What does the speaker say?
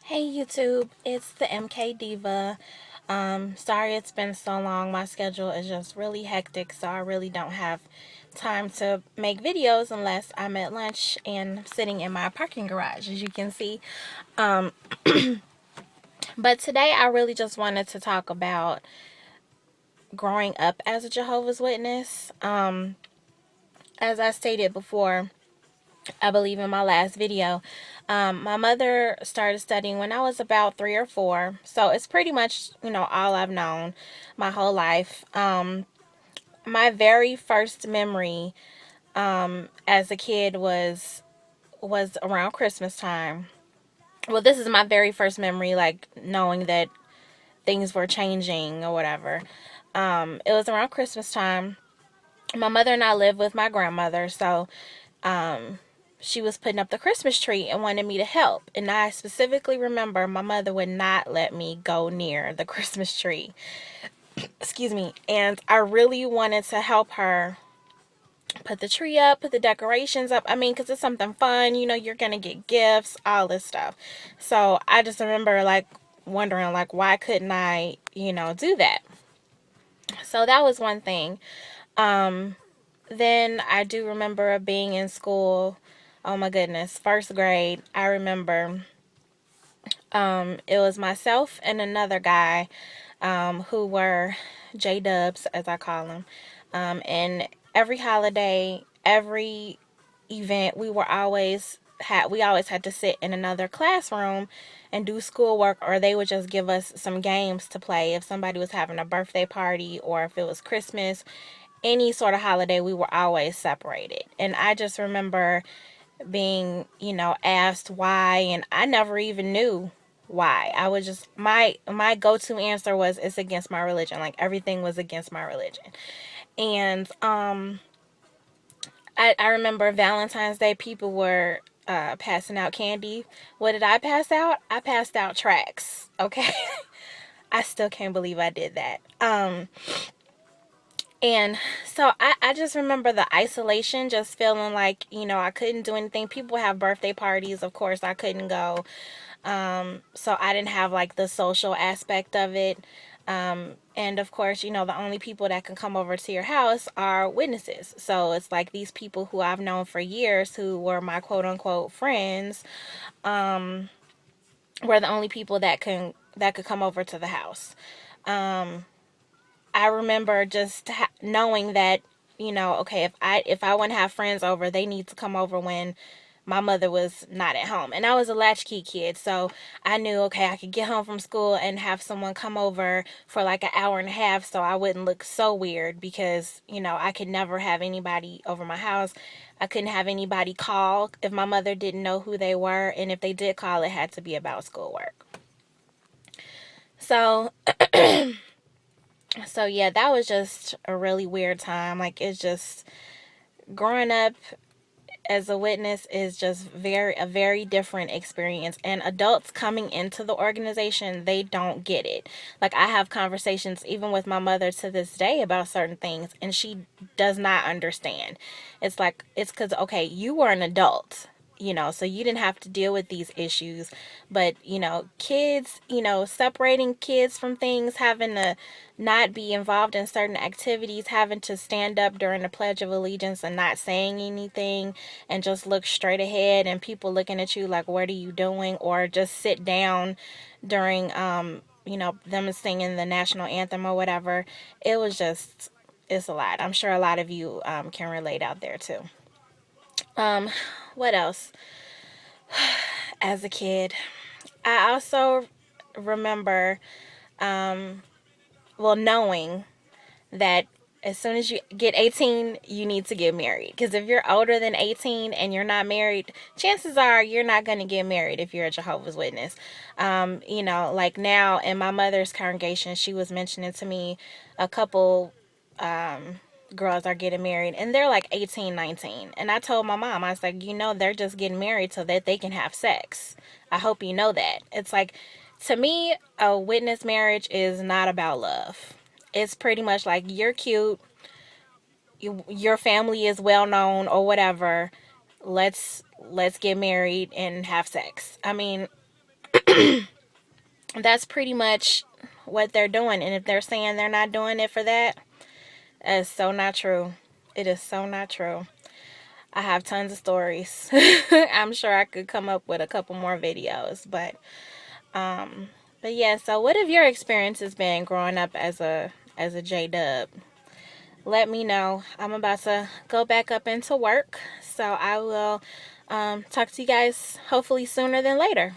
Hey YouTube, it's the MK Diva. Sorry it's been so long. My schedule is just really hectic, so I really don't have time to make videos unless I'm at lunch and sitting in my parking garage, as you can see. Um, but today I really just wanted to talk about growing up as a Jehovah's Witness. As I stated before, I believe in my last video, my mother started studying when I was about 3 or 4. So it's pretty much, all I've known my whole life. My very first memory as a kid was around Christmas time. Well, this is my very first memory, like knowing that things were changing or whatever. It was around Christmas time. My mother and I lived with my grandmother, so she was putting up the Christmas tree and wanted me to help. And I specifically remember my mother would not let me go near the Christmas tree. Excuse me. And I really wanted to help her put the tree up, put the decorations up. I mean, because it's something fun. You're going to get gifts, all this stuff. So I just remember, like, wondering, like, why couldn't I, do that? So that was one thing. Then I do remember being in school. Oh my goodness, first grade. I remember it was myself and another guy who were J-Dubs, as I call them. And every holiday, every event, we always had to sit in another classroom and do schoolwork, or they would just give us some games to play if somebody was having a birthday party or if it was Christmas. Any sort of holiday, we were always separated. And I just remember being, asked why, and I never even knew why. I was just, my go-to answer was, it's against my religion. Like, everything was against my religion. And I remember Valentine's Day, people were passing out candy. What did I pass out? I passed out tracts. Okay. I still can't believe I did that. And so I just remember the isolation, just feeling like, I couldn't do anything. People have birthday parties. Of course, I couldn't go. So I didn't have like the social aspect of it. And of course, the only people that can come over to your house are witnesses. So it's like these people who I've known for years, who were my quote unquote friends, were the only people that could come over to the house. I remember just knowing that, okay, if I want to have friends over, they need to come over when my mother was not at home. And I was a latchkey kid, so I knew, okay, I could get home from school and have someone come over for like an hour and a half, so I wouldn't look so weird, because, I could never have anybody over my house. I couldn't have anybody call if my mother didn't know who they were, and if they did call, it had to be about schoolwork. So yeah, that was just a really weird time. Like, it's just, growing up as a witness is just a very different experience, and adults coming into the organization, they don't get it. Like, I have conversations even with my mother to this day about certain things, and she does not understand. It's like, it's because, okay, you were an adult, so you didn't have to deal with these issues. But, kids, separating kids from things, having to not be involved in certain activities, having to stand up during the Pledge of Allegiance and not saying anything and just look straight ahead, and people looking at you like, what are you doing? Or just sit down during, them singing the national anthem or whatever. It's a lot. I'm sure a lot of you can relate out there too. What else? As a kid, I also remember, knowing that as soon as you get 18, you need to get married. Because if you're older than 18 and you're not married, chances are you're not going to get married if you're a Jehovah's Witness. Like now in my mother's congregation, she was mentioning to me a couple girls are getting married, and they're like 18, 19. And I told my mom, I was like, they're just getting married so that they can have sex. I hope you know that. It's like, to me, a witness marriage is not about love. It's pretty much like, you're cute, your family is well known or whatever. Let's get married and have sex. I mean, That's pretty much what they're doing. And if they're saying they're not doing it for that, it's so not true. It is so not true. I have tons of stories. I'm sure I could come up with a couple more videos, but yeah, so what have your experiences been growing up as a J-Dub? Let me know. I'm about to go back up into work, so I will talk to you guys hopefully sooner than later.